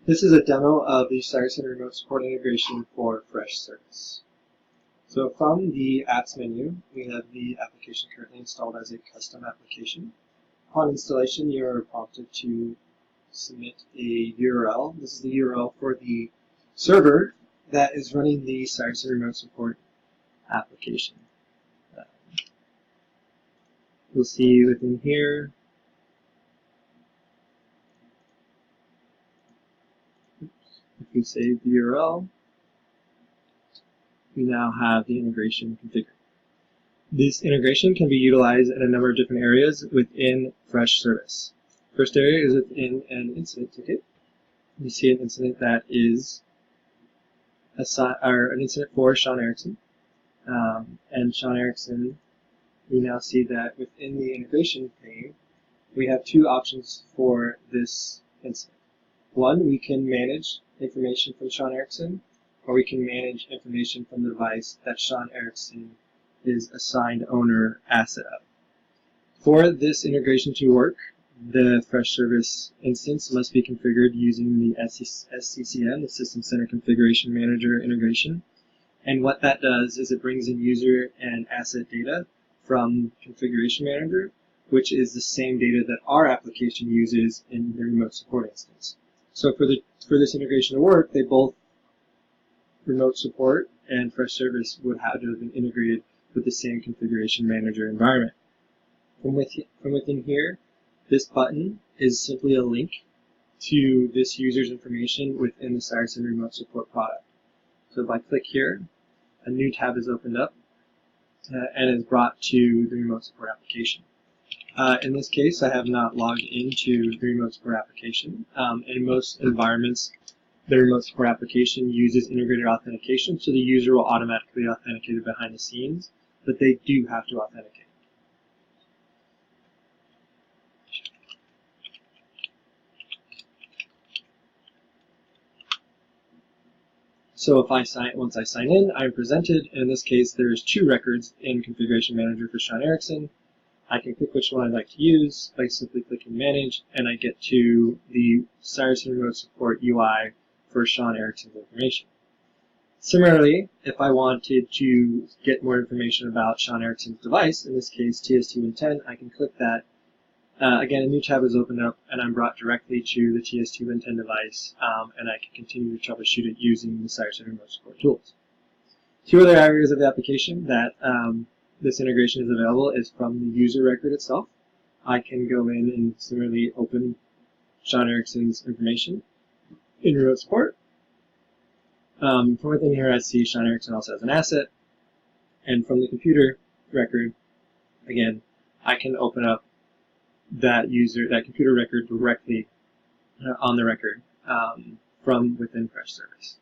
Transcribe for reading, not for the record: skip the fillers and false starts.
This is a demo of the Cireson remote support integration for FreshService. So from the apps menu, we have the application currently installed as a custom application. Upon installation, you are prompted to submit a URL. This is the URL for the server that is running the Cireson remote support application. You'll see within here, if we save the URL, we now have the integration configured. This integration can be utilized in a number of different areas within FreshService. First area is within an incident ticket. You see an incident that is an incident for Sean Erickson. And Sean Erickson, we now see that within the integration pane, we have two options for this incident. One, we can manage information from Sean Erickson, or we can manage information from the device that Sean Erickson is assigned owner asset of. For this integration to work, the FreshService instance must be configured using the SCCM, the System Center Configuration Manager integration. And what that does is it brings in user and asset data from Configuration Manager, which is the same data that our application uses in the remote support instance. So for this integration to work, they both, remote support and FreshService, would have to have been integrated with the same Configuration Manager environment. From within here, this button is simply a link to this user's information within the Cireson remote support product. So if I click here, a new tab is opened up and is brought to the remote support application. In this case, I have not logged into the remote support application. In most environments, the remote support application uses integrated authentication, so the user will automatically authenticate it behind the scenes, but they do have to authenticate. So if once I sign in, I'm presented, and in this case, there's two records in Configuration Manager for Sean Erickson. I can pick which one I'd like to use by simply clicking Manage, and I get to the Cireson Remote Support UI for Sean Erickson's information. Similarly, if I wanted to get more information about Sean Erickson's device, in this case TS210, I can click that. Again, a new tab is opened up, and I'm brought directly to the TS210 device, and I can continue to troubleshoot it using the Cireson Remote Support tools. Two other areas of the application that this integration is available is from the user record itself. I can go in and similarly open Sean Erickson's information in remote support. From within here, I see Sean Erickson also has an asset, and from the computer record, again, I can open up that computer record directly on the record from within FreshService.